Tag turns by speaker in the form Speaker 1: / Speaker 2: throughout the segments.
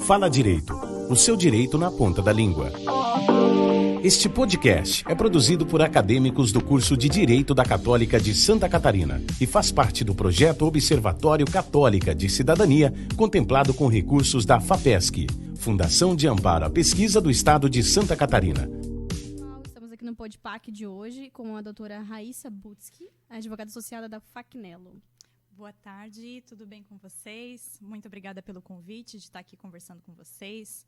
Speaker 1: Fala Direito, o seu direito na ponta da língua. Este podcast é produzido por acadêmicos do curso de Direito da Católica de Santa Catarina e faz parte do projeto Observatório Católica de Cidadania, contemplado com recursos da FAPESC, Fundação de Amparo à Pesquisa do Estado de Santa Catarina.
Speaker 2: Estamos aqui no Podpac de hoje com a doutora Raíssa Butzki, advogada associada da Facnelo.
Speaker 3: Boa tarde, tudo bem com vocês? Muito obrigada pelo convite de estar aqui conversando com vocês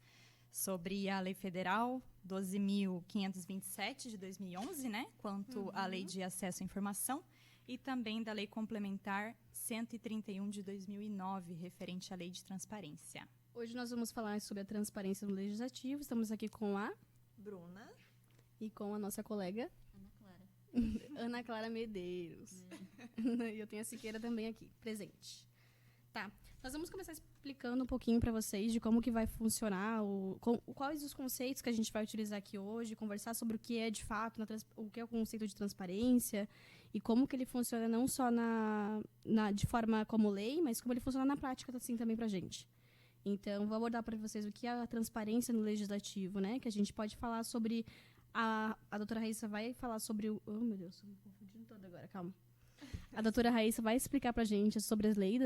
Speaker 3: sobre a Lei Federal 12.527 de 2011, né? Quanto à Lei de Acesso à Informação, e também da Lei Complementar 131 de 2009, referente à Lei de Transparência.
Speaker 2: Hoje nós vamos falar sobre a transparência no Legislativo. Estamos aqui com a
Speaker 4: Bruna
Speaker 2: e com a nossa colega Ana Clara Medeiros. E eu tenho a Siqueira também aqui, presente. Tá, nós vamos começar explicando um pouquinho para vocês de como que vai funcionar, quais os conceitos que a gente vai utilizar aqui hoje, conversar sobre o que é de fato, o que é o conceito de transparência e como que ele funciona não só de forma como lei, mas como ele funciona na prática assim, também para a gente. Então, vou abordar para vocês o que é a transparência no Legislativo, né? Que a gente pode falar sobre... A doutora Raíssa vai falar sobre o... Oh, meu Deus, estou me confundindo toda agora, calma. A doutora Raíssa vai explicar para a gente sobre as leis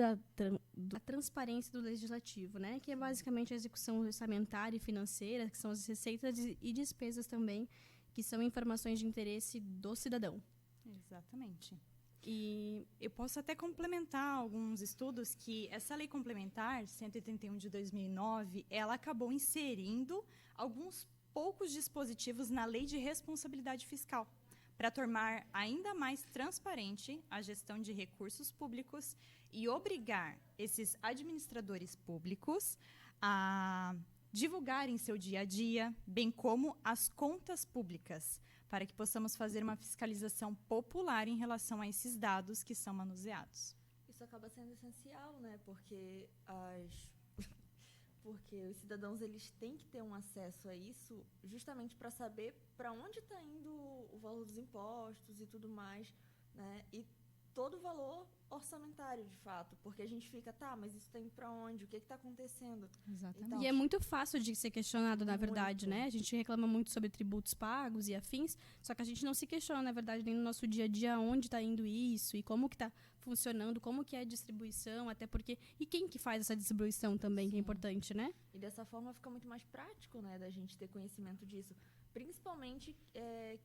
Speaker 2: da transparência do Legislativo, né? Que é basicamente a execução orçamentária e financeira, que são as receitas e despesas também, que são informações de interesse do cidadão.
Speaker 3: Exatamente. E eu posso até complementar alguns estudos que essa Lei Complementar 131 de 2009, ela acabou inserindo alguns poucos dispositivos na Lei de Responsabilidade Fiscal, para tornar ainda mais transparente a gestão de recursos públicos e obrigar esses administradores públicos a divulgarem seu dia a dia, bem como as contas públicas, para que possamos fazer uma fiscalização popular em relação a esses dados que são manuseados.
Speaker 4: Isso acaba sendo essencial, né? Porque os cidadãos eles têm que ter um acesso a isso justamente para saber para onde está indo o valor dos impostos e tudo mais, né? E todo o valor orçamentário, de fato, porque a gente fica, mas isso está indo para onde? O que está acontecendo?
Speaker 2: Exatamente.
Speaker 4: Então,
Speaker 2: e é muito fácil de ser questionado, na verdade, né? A gente reclama muito sobre tributos pagos e afins, só que a gente não se questiona, na verdade, nem no nosso dia a dia, onde está indo isso e como que está funcionando, como que é a distribuição, até porque... E quem que faz essa distribuição também, Sim. que é importante, né?
Speaker 4: E dessa forma fica muito mais prático, né, da gente ter conhecimento disso. Principalmente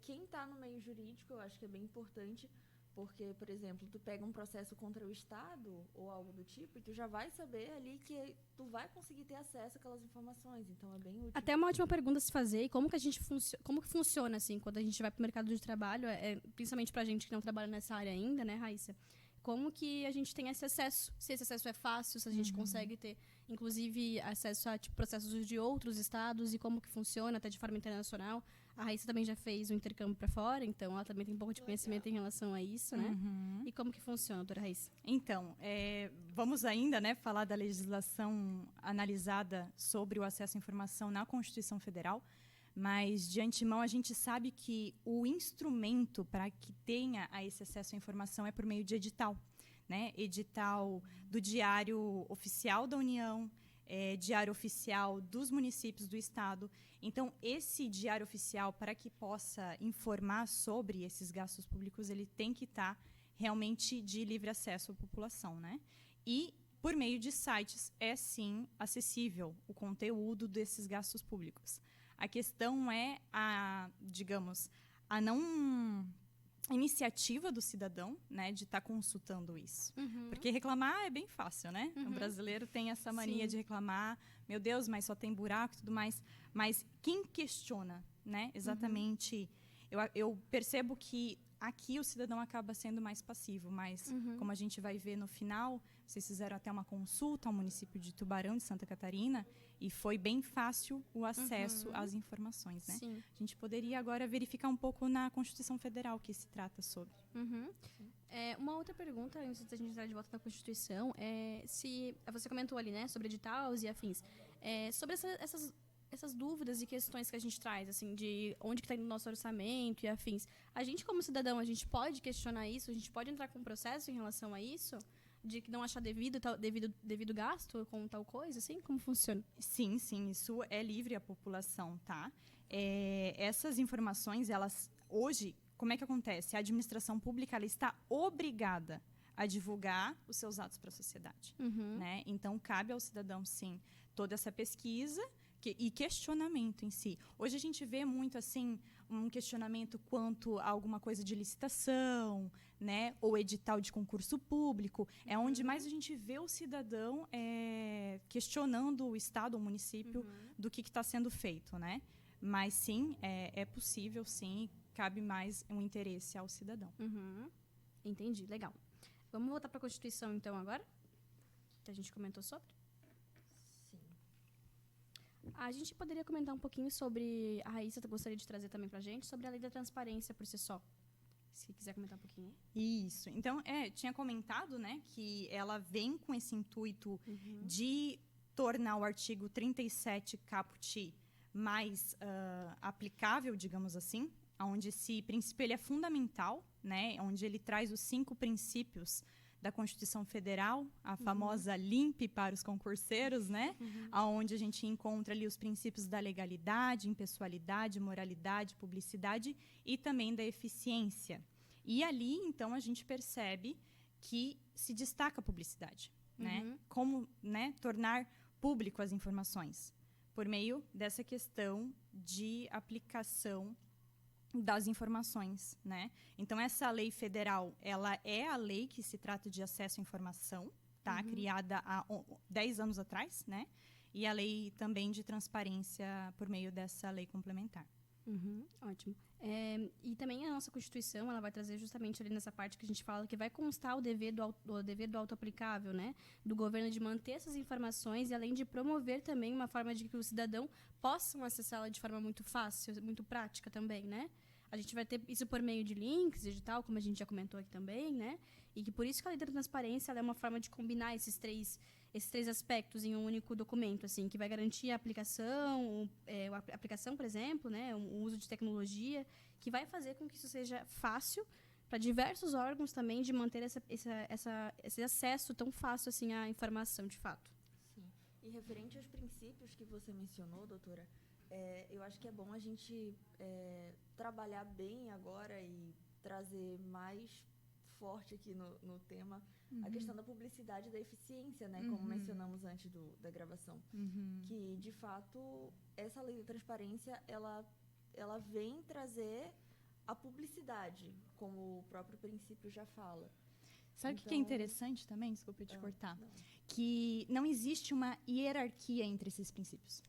Speaker 4: quem está no meio jurídico, eu acho que é bem importante, porque, por exemplo, tu pega um processo contra o Estado ou algo do tipo e tu já vai saber ali que tu vai conseguir ter acesso àquelas informações, então é bem útil.
Speaker 2: Até uma ótima pergunta a se fazer, e como que como que funciona, assim, quando a gente vai para o mercado de trabalho, principalmente para a gente que não trabalha nessa área ainda, né, Raíssa? Como que a gente tem esse acesso? Se esse acesso é fácil, se a gente consegue ter, inclusive, acesso a processos de outros estados e como que funciona, até de forma internacional. A Raíssa também já fez um intercâmbio para fora, então ela também tem um pouco de conhecimento em relação a isso, né? E como que funciona, doutora Raíssa?
Speaker 3: Então, vamos ainda, né, falar da legislação analisada sobre o acesso à informação na Constituição Federal, mas, de antemão, a gente sabe que o instrumento para que tenha esse acesso à informação é por meio de edital, né? Edital do Diário Oficial da União, Diário Oficial dos municípios do Estado. Então, esse Diário Oficial, para que possa informar sobre esses gastos públicos, ele tem que estar realmente de livre acesso à população, né? E, por meio de sites, é, sim, acessível o conteúdo desses gastos públicos. A questão é a não iniciativa do cidadão, né, de estar consultando isso. Porque reclamar é bem fácil, né? O brasileiro tem essa mania
Speaker 2: Sim.
Speaker 3: de reclamar, meu Deus, mas só tem buraco e tudo mais. Mas quem questiona, né, exatamente... Eu percebo que aqui o cidadão acaba sendo mais passivo, mas como a gente vai ver no final, vocês fizeram até uma consulta ao município de Tubarão, de Santa Catarina, e foi bem fácil o acesso às informações, né?
Speaker 2: Sim.
Speaker 3: A gente poderia agora verificar um pouco na Constituição Federal que se trata sobre.
Speaker 2: Uma outra pergunta, antes da gente entrar de volta na Constituição, se você comentou ali, né, sobre editais e afins, sobre essas dúvidas e questões que a gente traz, assim, de onde que está indo o nosso orçamento e afins. A gente, como cidadão, a gente pode questionar isso? A gente pode entrar com um processo em relação a isso? de não achar devido gasto com tal coisa, assim? Como funciona?
Speaker 3: Sim, isso é livre à população, tá? Essas informações, elas hoje, como é que acontece? A administração pública ela está obrigada a divulgar os seus atos para a sociedade, né? Então, cabe ao cidadão, sim, toda essa pesquisa e questionamento em si. Hoje a gente vê muito assim um questionamento quanto a alguma coisa de licitação, né, ou edital de concurso público, é onde mais a gente vê o cidadão questionando o estado ou o município do que está sendo feito, né? Mas sim, é possível, sim, cabe mais um interesse ao cidadão.
Speaker 2: Entendi, legal. Vamos voltar para a Constituição então agora, que a gente comentou sobre. A gente poderia comentar um pouquinho sobre... A Raíssa gostaria de trazer também pra gente sobre a lei da transparência por si só. Se quiser comentar um pouquinho.
Speaker 3: Isso. Então, tinha comentado, né, que ela vem com esse intuito de tornar o artigo 37 caput mais aplicável, digamos assim, onde esse princípio ele é fundamental, né, onde ele traz os 5 princípios da Constituição Federal, a famosa LIMP para os concurseiros, né? Onde a gente encontra ali os princípios da legalidade, impessoalidade, moralidade, publicidade e também da eficiência. E ali, então, a gente percebe que se destaca a publicidade, né? Como, né, tornar público as informações por meio dessa questão de aplicação das informações, né? Então, essa lei federal, ela é a lei que se trata de acesso à informação, tá? Criada há 10 anos atrás, né? E a lei também de transparência por meio dessa lei complementar.
Speaker 2: Ótimo. E também a nossa Constituição, ela vai trazer justamente ali nessa parte que a gente fala que vai constar o dever do auto-aplicável, né? Do governo de manter essas informações e além de promover também uma forma de que o cidadão possam acessá-la de forma muito fácil, muito prática também, né? A gente vai ter isso por meio de links digital, como a gente já comentou aqui também, né? E que por isso que a lei da transparência ela é uma forma de combinar esses três aspectos em um único documento, assim, que vai garantir a aplicação, a aplicação, por exemplo, né? O uso de tecnologia, que vai fazer com que isso seja fácil para diversos órgãos também de manter esse acesso tão fácil assim à informação, de fato.
Speaker 4: Sim. E referente aos princípios que você mencionou, doutora, eu acho que é bom a gente trabalhar bem agora e trazer mais forte aqui no tema a questão da publicidade e da eficiência, né? Como mencionamos antes da gravação. Que, de fato, essa lei da transparência, ela vem trazer a publicidade, como o próprio princípio já fala.
Speaker 3: Sabe o que é interessante também? Desculpa te cortar. Que não existe uma hierarquia entre esses princípios.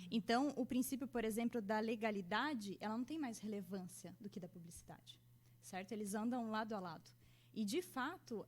Speaker 3: Então, o princípio, por exemplo, da legalidade, ela não tem mais relevância do que da publicidade, certo? Eles andam lado a lado. E, de fato,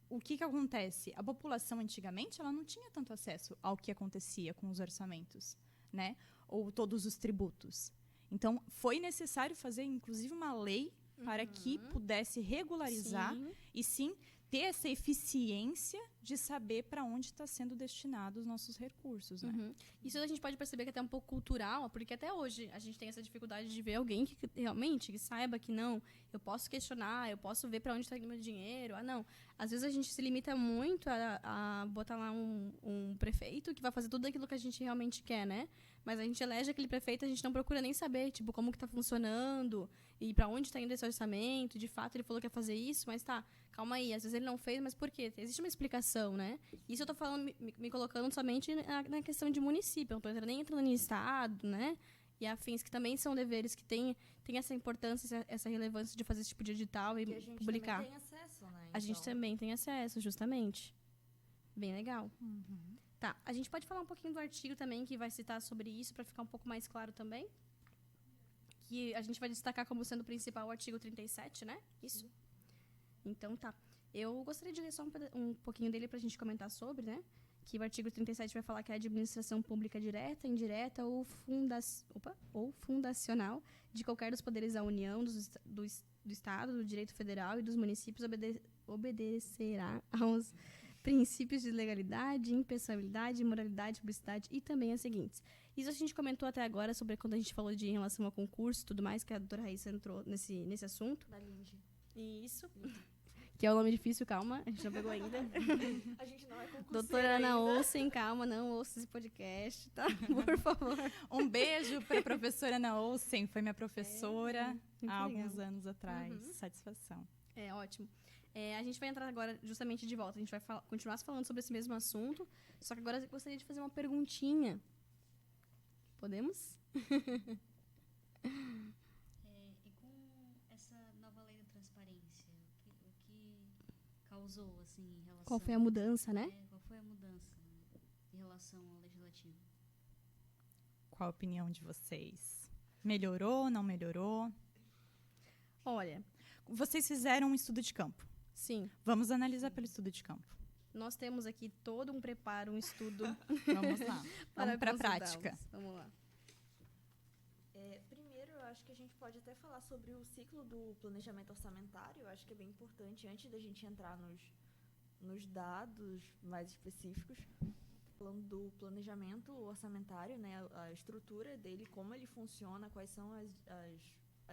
Speaker 3: o que acontece? A população, antigamente, ela não tinha tanto acesso ao que acontecia com os orçamentos, né? Ou todos os tributos. Então, foi necessário fazer, inclusive, uma lei para que pudesse regularizar e, sim, ter essa eficiência de saber para onde está sendo destinados os nossos recursos, né?
Speaker 2: Isso a gente pode perceber que é até um pouco cultural, porque até hoje a gente tem essa dificuldade de ver alguém que realmente saiba que não, eu posso questionar, eu posso ver para onde está indo meu dinheiro. Não. Às vezes a gente se limita muito a botar lá um prefeito que vai fazer tudo aquilo que a gente realmente quer, né? Mas a gente elege aquele prefeito, a gente não procura nem saber, tipo, como que está funcionando e para onde está indo esse orçamento. De fato, ele falou que ia fazer isso, mas tá, calma aí. Às vezes ele não fez, mas por quê? Existe uma explicação, né? Isso eu tô falando, me colocando somente na questão de município. Eu não tô nem entrando em estado, né? E afins, que também são deveres que têm essa importância, essa relevância de fazer esse tipo de edital e publicar.
Speaker 4: A gente também tem acesso, né?
Speaker 2: A gente também tem acesso, justamente. Bem legal. Tá, a gente pode falar um pouquinho do artigo também, que vai citar sobre isso, para ficar um pouco mais claro também? Que a gente vai destacar como sendo o principal o artigo 37, né? Isso? Então, tá. Eu gostaria de ler só um pouquinho dele para a gente comentar sobre, né? Que o artigo 37 vai falar que a administração pública direta, indireta ou fundacional de qualquer dos poderes da União, do Estado, do direito federal e dos municípios obedecerá aos princípios de legalidade, impessoalidade, moralidade, publicidade e também as seguintes. Isso a gente comentou até agora sobre quando a gente falou em relação ao concurso e tudo mais, que a doutora Raíssa entrou nesse assunto.
Speaker 4: Da Lindy.
Speaker 2: Isso. que é o nome difícil, calma, a gente não pegou ainda.
Speaker 4: A gente não é concurseira
Speaker 2: Doutora Ana
Speaker 4: ainda.
Speaker 2: Olsen, calma, não ouça esse podcast, tá? Por favor.
Speaker 3: Um beijo para a professora Ana Olsen, foi minha professora
Speaker 2: muito
Speaker 3: há
Speaker 2: legal.
Speaker 3: alguns anos atrás. Satisfação.
Speaker 2: É, ótimo. A gente vai entrar agora justamente de volta. A gente vai continuar falando sobre esse mesmo assunto. Só que agora eu gostaria de fazer uma perguntinha. Podemos?
Speaker 5: E com essa nova lei da transparência, o que causou, assim, em relação...
Speaker 2: Qual foi a mudança, né?
Speaker 5: Qual foi a mudança em relação ao legislativo?
Speaker 3: Qual a opinião de vocês? Melhorou, não melhorou?
Speaker 2: Olha,
Speaker 3: Vocês fizeram um estudo de campo.
Speaker 2: sim,
Speaker 3: Vamos analisar pelo estudo de campo.
Speaker 2: nós temos aqui todo um preparo, um estudo
Speaker 3: Vamos lá. Vamos para a
Speaker 2: consultá-los.
Speaker 3: prática.
Speaker 2: Vamos lá.
Speaker 4: Primeiro, eu acho que a gente pode até falar sobre o ciclo do planejamento orçamentário. Eu acho que é bem importante, antes da gente entrar nos dados mais específicos. Falando do planejamento orçamentário, né, a estrutura dele, como ele funciona, quais são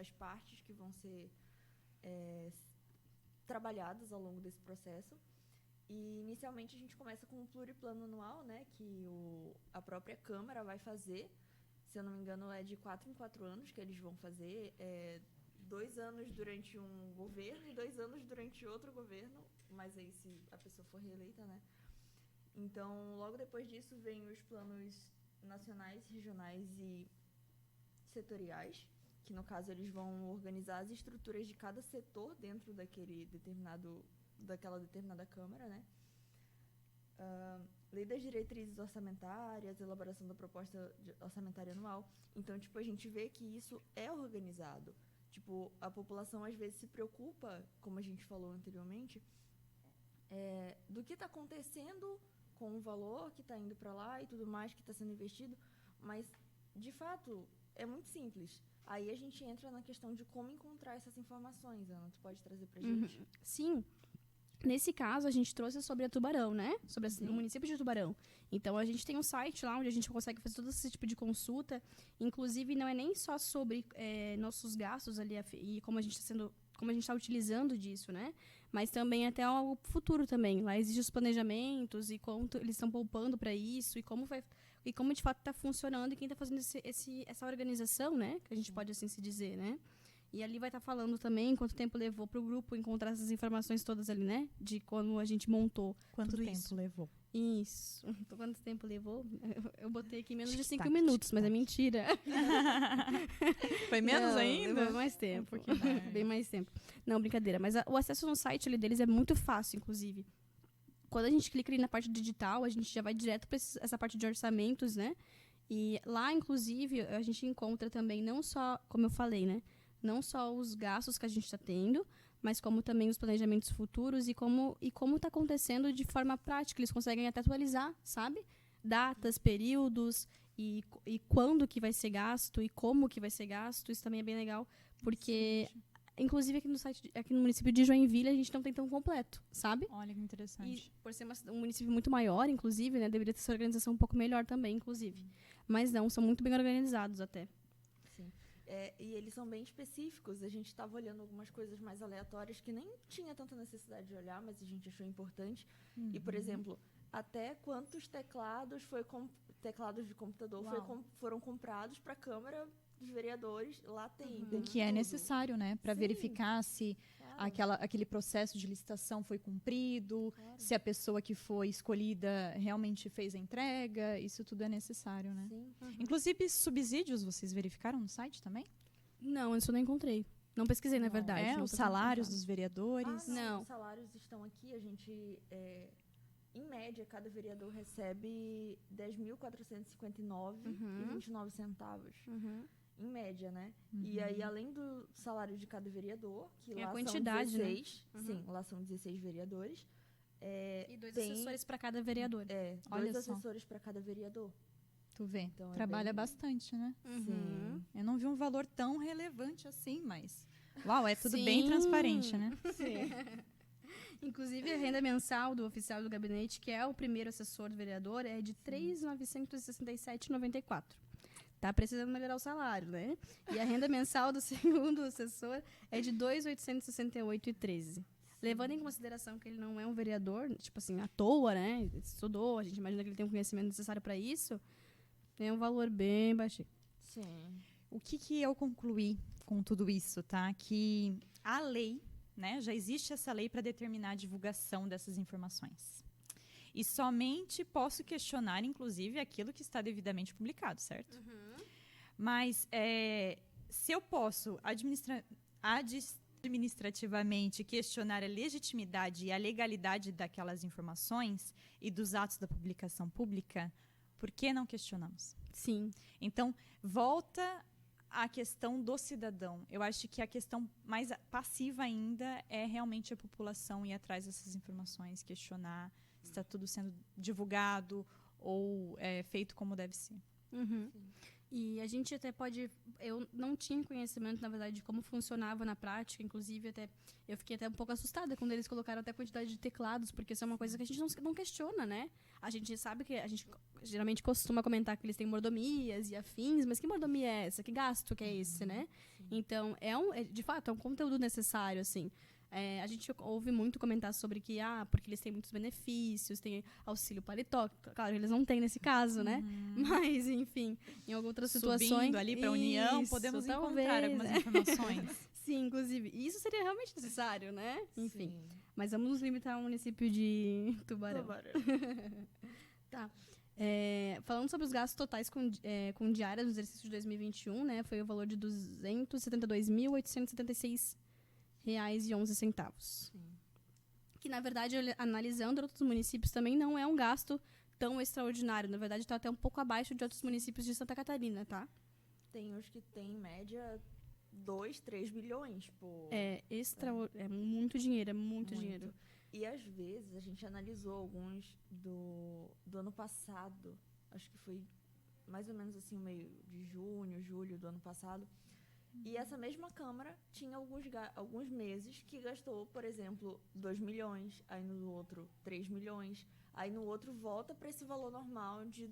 Speaker 4: as partes que vão ser trabalhadas ao longo desse processo. E, inicialmente, a gente começa com um pluriplano anual, né, que a própria Câmara vai fazer. Se eu não me engano, é de 4 em 4 anos que eles vão fazer. 2 anos durante um governo e 2 anos durante outro governo. Mas aí, se a pessoa for reeleita, né? Então, logo depois disso, vem os planos nacionais, regionais e setoriais, que, no caso, eles vão organizar as estruturas de cada setor dentro daquela determinada Câmara, né? Lei das diretrizes orçamentárias, elaboração da proposta orçamentária anual. Então, tipo, a gente vê que isso é organizado. Tipo, a população às vezes se preocupa, como a gente falou anteriormente, do que está acontecendo com o valor que está indo para lá e tudo mais que está sendo investido, mas, de fato, é muito simples. Aí a gente entra na questão de como encontrar essas informações. Ana, tu pode trazer para a gente?
Speaker 2: Sim. Nesse caso, a gente trouxe sobre a Tubarão, né? Sobre o município de Tubarão. Então, a gente tem um site lá onde a gente consegue fazer todo esse tipo de consulta. Inclusive, não é nem só sobre nossos gastos ali e como a gente está utilizando disso, né? Mas também até o futuro também. Lá existem os planejamentos e quanto eles estão poupando para isso e como de fato está funcionando e quem está fazendo essa organização, né? Que a gente pode assim se dizer, né? E ali vai estar falando também quanto tempo levou para o grupo encontrar essas informações todas ali, né? De quando a gente montou.
Speaker 3: Quanto
Speaker 2: tudo
Speaker 3: tempo
Speaker 2: isso.
Speaker 3: levou?
Speaker 2: Isso. Quanto tempo levou? Eu botei aqui menos de 5
Speaker 3: Tic-tac,
Speaker 2: minutos, mas é
Speaker 3: tic-tac.
Speaker 2: mentira.
Speaker 3: Foi menos
Speaker 2: Não,
Speaker 3: ainda?
Speaker 2: Levou mais tempo.
Speaker 3: Um pouquinho mais.
Speaker 2: Bem mais tempo. Não, brincadeira. Mas o acesso no site ali deles é muito fácil, inclusive. Quando a gente clica ali na parte digital, a gente já vai direto para essa parte de orçamentos, né? E lá, inclusive, a gente encontra também não só, como eu falei, né? Não só os gastos que a gente está tendo, mas como também os planejamentos futuros e como está acontecendo de forma prática. Eles conseguem até atualizar, sabe? Datas, períodos e quando que vai ser gasto e como que vai ser gasto. Isso também é bem legal, porque, inclusive, aqui no município de Joinville, a gente não tem tão completo, sabe?
Speaker 3: Olha que interessante.
Speaker 2: E por ser um município muito maior, inclusive, né? Deveria ter essa organização um pouco melhor também, inclusive. Mas não, são muito bem organizados até.
Speaker 4: Sim. E eles são bem específicos. A gente estava olhando algumas coisas mais aleatórias que nem tinha tanta necessidade de olhar, mas a gente achou importante. E, por exemplo, até quantos teclados teclados de computador foram comprados para a Câmara dos Vereadores. Lá tem. tem
Speaker 3: Que é
Speaker 4: tudo.
Speaker 3: necessário, né? Para
Speaker 4: Sim.
Speaker 3: verificar se
Speaker 4: Claro.
Speaker 3: aquele processo de licitação foi cumprido,
Speaker 4: Claro.
Speaker 3: se a pessoa que foi escolhida realmente fez a entrega. Isso tudo é necessário, né?
Speaker 4: Sim.
Speaker 3: Inclusive, subsídios, vocês verificaram no site também?
Speaker 2: Não, isso eu não encontrei. Não pesquisei, na verdade.
Speaker 3: É,
Speaker 2: não
Speaker 3: os
Speaker 2: tô
Speaker 3: salários
Speaker 2: pensando.
Speaker 3: dos vereadores.
Speaker 2: Não.
Speaker 4: Os salários estão aqui. A gente, em média, cada vereador recebe R$10.459,29. Em média, né? E aí, além do salário de cada vereador, que
Speaker 2: Tem a
Speaker 4: lá
Speaker 2: quantidade,
Speaker 4: são
Speaker 2: né?
Speaker 4: 16, sim, lá são 16 vereadores.
Speaker 2: E 2
Speaker 4: tem-
Speaker 2: assessores para cada vereador.
Speaker 3: Olha
Speaker 4: Dois
Speaker 3: só.
Speaker 4: assessores para cada vereador.
Speaker 3: Tu vê,
Speaker 4: Então, é
Speaker 3: trabalha
Speaker 4: bem-
Speaker 3: bastante, né?
Speaker 4: Sim.
Speaker 3: Eu não vi um valor tão relevante assim, mas... Uau, é tudo
Speaker 2: Sim.
Speaker 3: bem transparente, né?
Speaker 2: Inclusive, a renda mensal do oficial do gabinete, que é o primeiro assessor do vereador, é de R$ 3.967,94. Tá precisando melhorar o salário, né? E a renda mensal do segundo assessor é de R$ 2.868,13. levando em consideração que ele não é um vereador, tipo assim, à toa, né? Ele estudou, a gente imagina que ele tem o conhecimento necessário para isso, tem um valor bem baixinho.
Speaker 4: Sim.
Speaker 3: O que eu concluí com tudo isso, tá? Que a lei, né, já existe essa lei para determinar a divulgação dessas informações. E somente posso questionar, inclusive, aquilo que está devidamente publicado, certo? Mas se eu posso administrativamente questionar a legitimidade e a legalidade daquelas informações e dos atos da publicação pública, por que não questionamos?
Speaker 2: Sim.
Speaker 3: Então, volta à questão do cidadão. Eu acho que a questão mais passiva ainda é realmente a população ir atrás dessas informações, questionar se está tudo sendo divulgado ou feito como deve ser.
Speaker 2: E a gente até pode... Eu não tinha conhecimento, na verdade, de como funcionava na prática. Inclusive, eu fiquei até um pouco assustada quando eles colocaram até a quantidade de teclados, porque isso é uma coisa que a gente não questiona, né? A gente sabe que a gente geralmente costuma comentar que eles têm mordomias e afins, mas que mordomia é essa? Que gasto que é esse, né? Então, de fato, é um conteúdo necessário, assim. A gente ouve muito comentar sobre que, porque eles têm muitos benefícios, tem auxílio paletó. Claro, eles não têm nesse caso, né? Mas, enfim, em outras situações...
Speaker 3: Subindo ali para a União, podemos encontrar algumas informações.
Speaker 2: Sim, inclusive. Isso seria realmente necessário, né? Enfim. Mas vamos nos limitar ao município de Tubarão. Tá. Falando sobre os gastos totais com diárias no exercício de 2021, né? Foi o valor de R$ 272.876,11. Que, na verdade, analisando outros municípios, também não é um gasto tão extraordinário. Na verdade, está até um pouco abaixo de outros municípios de Santa Catarina, tá?
Speaker 4: Tem os que tem, em média, 2, 3 bilhões por...
Speaker 2: É muito dinheiro, muito dinheiro.
Speaker 4: E, às vezes, a gente analisou alguns do ano passado. Acho que foi mais ou menos assim, meio de junho, julho do ano passado. E essa mesma Câmara tinha alguns meses que gastou, por exemplo, 2 milhões, aí no outro 3 milhões, aí no outro volta para esse valor normal de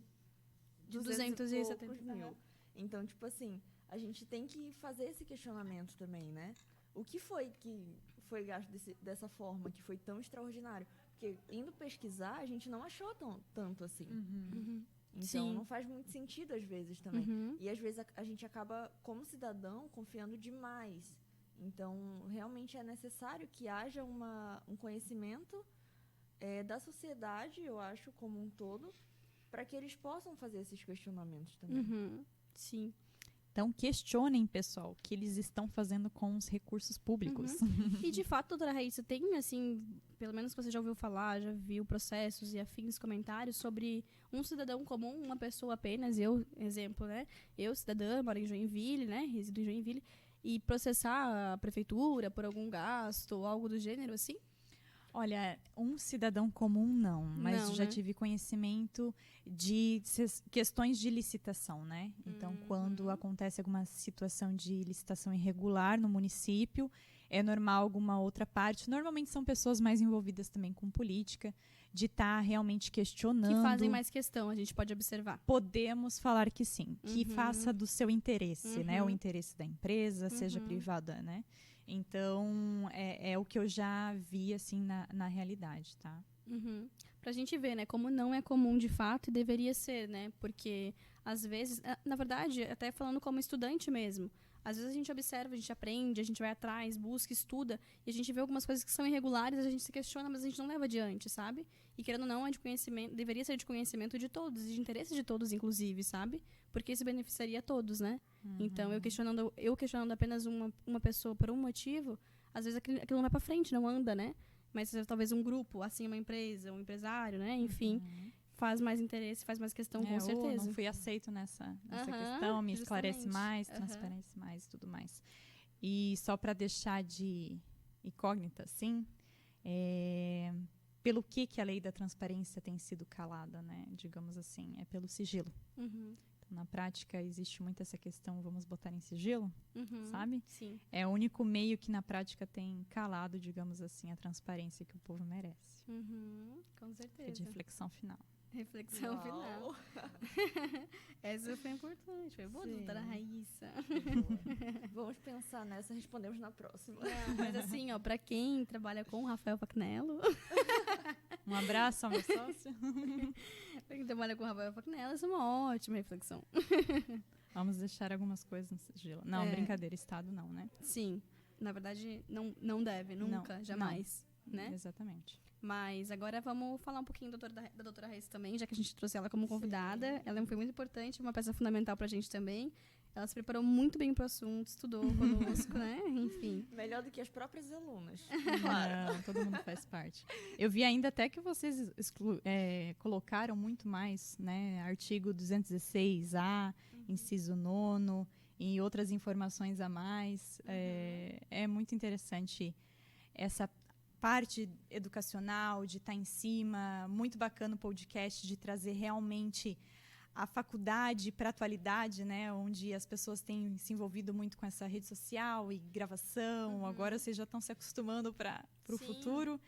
Speaker 4: 270 mil. Então, tipo assim, a gente tem que fazer esse questionamento também, né? O que foi que foi gasto dessa forma, que foi tão extraordinário? Porque indo pesquisar, a gente não achou tanto assim. Então, não faz muito sentido às vezes também. E às vezes a gente acaba, como cidadão, confiando demais. Então, realmente é necessário que haja um conhecimento da sociedade, eu acho, como um todo, para que eles possam fazer esses questionamentos também.
Speaker 2: Sim.
Speaker 3: Então, questionem, pessoal, o que eles estão fazendo com os recursos públicos.
Speaker 2: E, de fato, doutora Raíssa, tem, assim, pelo menos que você já ouviu falar, já viu processos e afins comentários sobre um cidadão comum, uma pessoa apenas, eu, exemplo, né? Eu, cidadã, moro em Joinville, né? Resido em Joinville, e processar a prefeitura por algum gasto ou algo do gênero, assim?
Speaker 3: Olha, um cidadão comum não, mas já tive conhecimento de questões de licitação, né? Então, quando acontece alguma situação de licitação irregular no município, é normal alguma outra parte, normalmente são pessoas mais envolvidas também com política, de estar realmente questionando.
Speaker 2: Que fazem mais questão, a gente pode observar.
Speaker 3: Podemos falar que sim, que faça do seu interesse, né? O interesse da empresa, seja privada, né? Então, é o que eu já vi, assim, na realidade, tá?
Speaker 2: Pra gente ver, né, como não é comum de fato e deveria ser, né? Porque, às vezes, na verdade, até falando como estudante mesmo, às vezes a gente observa, a gente aprende, a gente vai atrás, busca, estuda, e a gente vê algumas coisas que são irregulares, a gente se questiona, mas a gente não leva adiante, sabe? E querendo ou não, é de conhecimento, deveria ser de conhecimento de todos, e de interesse de todos, inclusive, sabe? Porque isso beneficiaria a todos, né? Então, eu questionando apenas uma pessoa por um motivo, às vezes aquilo não vai pra frente, não anda, né? Mas talvez um grupo, assim, uma empresa, um empresário, né? Enfim, faz mais interesse, faz mais questão, com certeza.
Speaker 3: Não fui aceito nessa questão, me esclarece mais, transparece mais e tudo mais. E só para deixar de incógnita, assim, pelo que a lei da transparência tem sido calada, né? Digamos assim, é pelo sigilo. Na prática, existe muito essa questão, vamos botar em sigilo, sabe?
Speaker 2: Sim.
Speaker 3: É o único meio que, na prática, tem calado, digamos assim, a transparência que o povo merece.
Speaker 2: Com certeza.
Speaker 3: É de reflexão final.
Speaker 2: Reflexão
Speaker 4: Uau.
Speaker 2: final. Essa foi importante. Foi boa,
Speaker 4: Sim.
Speaker 2: doutora Raíssa.
Speaker 4: Vamos pensar nessa, respondemos na próxima.
Speaker 2: Não, mas assim, ó, pra quem trabalha com o Rafael Facnello,
Speaker 3: Um abraço ao meu sócio.
Speaker 2: pra quem trabalha com o Rafael Facnello, essa é uma ótima reflexão.
Speaker 3: Vamos deixar algumas coisas no sigilo. Não,
Speaker 2: É.
Speaker 3: brincadeira, Estado não, né?
Speaker 2: Sim, na verdade, não deve, nunca,
Speaker 3: Não,
Speaker 2: jamais, né?
Speaker 3: Exatamente.
Speaker 2: Mas agora vamos falar um pouquinho da doutora Raíssa também, já que a gente trouxe ela como convidada. Ela foi muito importante, uma peça fundamental pra gente também. Ela se preparou muito bem pro assunto, estudou conosco, né? Enfim.
Speaker 4: Melhor do que as próprias alunas.
Speaker 3: Não, todo mundo faz parte. Eu vi ainda até que vocês colocaram muito mais, né? Artigo 216A, inciso 9, e outras informações a mais. É muito interessante essa parte educacional, de estar em cima. Muito bacana o podcast, de trazer realmente a faculdade para a atualidade, né, onde as pessoas têm se envolvido muito com essa rede social e gravação. Agora vocês já estão se acostumando para o
Speaker 2: Sim.
Speaker 3: futuro.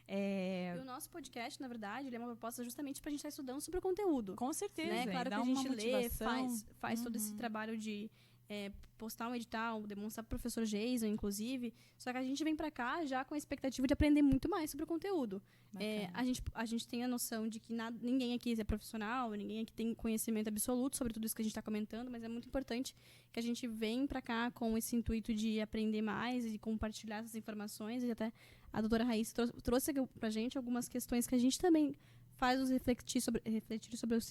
Speaker 2: E o nosso podcast, na verdade, ele é uma proposta justamente pra gente estar estudando sobre o conteúdo.
Speaker 3: Com certeza.
Speaker 2: Né? Claro
Speaker 3: e
Speaker 2: que
Speaker 3: dá
Speaker 2: a gente
Speaker 3: uma
Speaker 2: lê,
Speaker 3: motivação.
Speaker 2: faz todo esse trabalho de postar um edital, demonstrar pro professor Jason, inclusive. Só que a gente vem pra cá já com a expectativa de aprender muito mais sobre o conteúdo. A gente tem a noção de que ninguém aqui é profissional, ninguém aqui tem conhecimento absoluto sobre tudo isso que a gente está comentando, mas é muito importante que a gente venha pra cá com esse intuito de aprender mais e compartilhar essas informações. E até a doutora Raíssa trouxe pra gente algumas questões que a gente também faz nos refletir sobre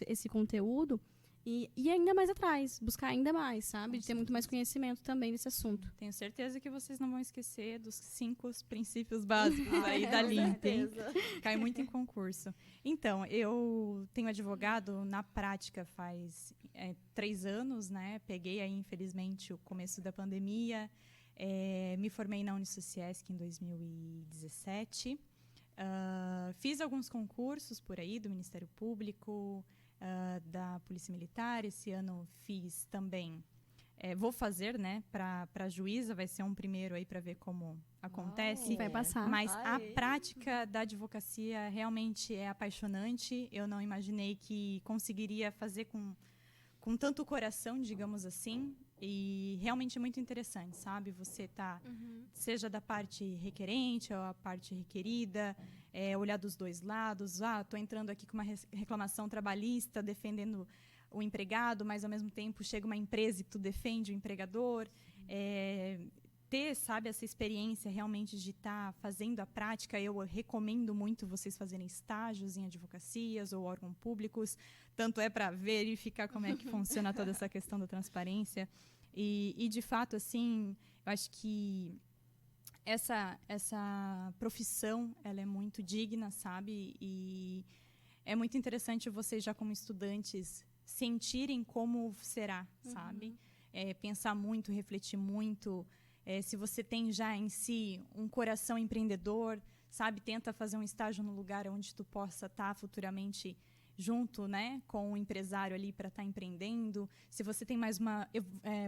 Speaker 2: esse conteúdo. E ainda mais atrás, buscar ainda mais, sabe? De ter muito mais conhecimento também desse assunto.
Speaker 3: Tenho certeza que vocês não vão esquecer dos 5 princípios básicos aí da
Speaker 4: Com
Speaker 3: LIMP, hein?
Speaker 4: certeza.
Speaker 3: Cai muito em concurso. Então, eu tenho advogado na prática faz 3 anos, né? Peguei aí, infelizmente, o começo da pandemia. Me formei na Unisociesc em 2017. Fiz alguns concursos por aí, do Ministério Público, da Polícia Militar. Esse ano fiz também, vou fazer, né, para juíza, vai ser um primeiro aí para ver como acontece.
Speaker 2: E vai passar.
Speaker 3: Mas a
Speaker 4: Aê.
Speaker 3: prática da advocacia realmente é apaixonante. Eu não imaginei que conseguiria fazer com tanto coração, digamos assim. E realmente é muito interessante, sabe? Você tá, seja da parte requerente ou a parte requerida, olhar dos dois lados. Estou entrando aqui com uma reclamação trabalhista, defendendo o empregado, mas, ao mesmo tempo, chega uma empresa e tu defende o empregador. Ter, sabe, essa experiência realmente de estar fazendo a prática. Eu recomendo muito vocês fazerem estágios em advocacias ou órgãos públicos. Tanto é para verificar como é que funciona toda essa questão da transparência. E de fato, assim, eu acho que essa profissão, ela é muito digna, sabe? E é muito interessante vocês, já como estudantes, sentirem como será, sabe? Pensar muito, refletir muito. Se você tem já em si um coração empreendedor, sabe? Tenta fazer um estágio no lugar onde tu possa estar futuramente junto, né, com o empresário ali para estar empreendendo. Se você tem mais uma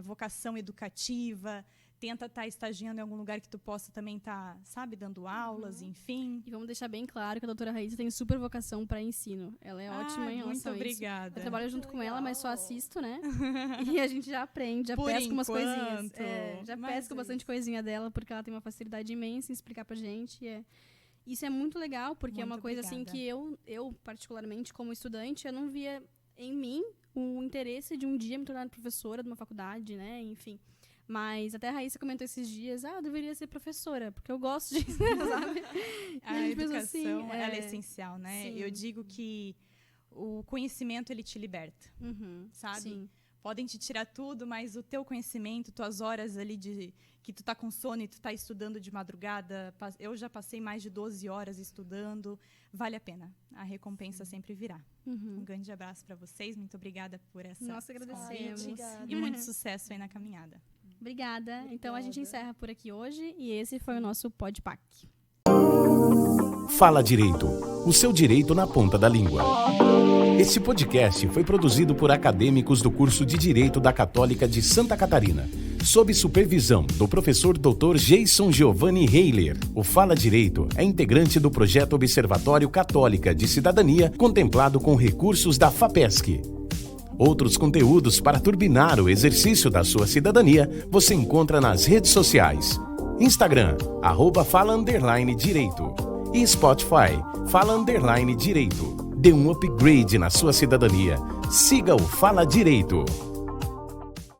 Speaker 3: vocação educativa, tenta estar estagiando em algum lugar que tu possa também estar, sabe, dando aulas, enfim.
Speaker 2: E vamos deixar bem claro que a doutora Raíssa tem super vocação para ensino. Ela é ótima em relação
Speaker 3: muito
Speaker 2: a isso.
Speaker 3: obrigada.
Speaker 2: Eu trabalho junto com ela, mas só
Speaker 4: legal.
Speaker 2: assisto, né? E a gente já aprende, já
Speaker 3: Por
Speaker 2: pesca umas coisinhas.
Speaker 3: enquanto,
Speaker 2: Já
Speaker 3: mas
Speaker 2: pesca
Speaker 3: é
Speaker 2: bastante
Speaker 3: isso.
Speaker 2: coisinha dela, porque ela tem uma facilidade imensa em explicar pra gente. Isso é muito legal, porque é uma
Speaker 3: Muito
Speaker 2: coisa assim
Speaker 3: obrigada.
Speaker 2: que eu, particularmente, como estudante, eu não via em mim o interesse de um dia me tornar professora de uma faculdade, né? Enfim. Mas até a Raíssa comentou esses dias, eu deveria ser professora, porque eu gosto disso, sabe?
Speaker 3: A
Speaker 2: gente pensa assim,
Speaker 3: educação, ela é essencial, né?
Speaker 2: sim.
Speaker 3: Eu digo que o conhecimento, ele te liberta, sabe?
Speaker 2: Sim.
Speaker 3: Podem te tirar tudo, mas o teu conhecimento, tuas horas ali que tu tá com sono e tu tá estudando de madrugada, eu já passei mais de 12 horas estudando, vale a pena. A recompensa sempre virá. Um grande abraço para vocês, muito obrigada por essa
Speaker 2: Nós agradecemos.
Speaker 4: Obrigada.
Speaker 3: e muito sucesso aí na caminhada.
Speaker 2: Obrigada. Então a gente
Speaker 4: Obrigada.
Speaker 2: encerra por aqui hoje e esse foi o nosso Podpac.
Speaker 1: Fala Direito, o seu direito na ponta da língua. Este podcast foi produzido por acadêmicos do curso de Direito da Católica de Santa Catarina. sob supervisão do professor Dr. Jason Giovanni Heiler. O Fala Direito é integrante do projeto Observatório Católica de Cidadania, contemplado com recursos da FAPESC. Outros conteúdos para turbinar o exercício da sua cidadania você encontra nas redes sociais. Instagram, @fala_direito. E Spotify, Fala_direito. Dê um upgrade na sua cidadania. Siga o Fala Direito.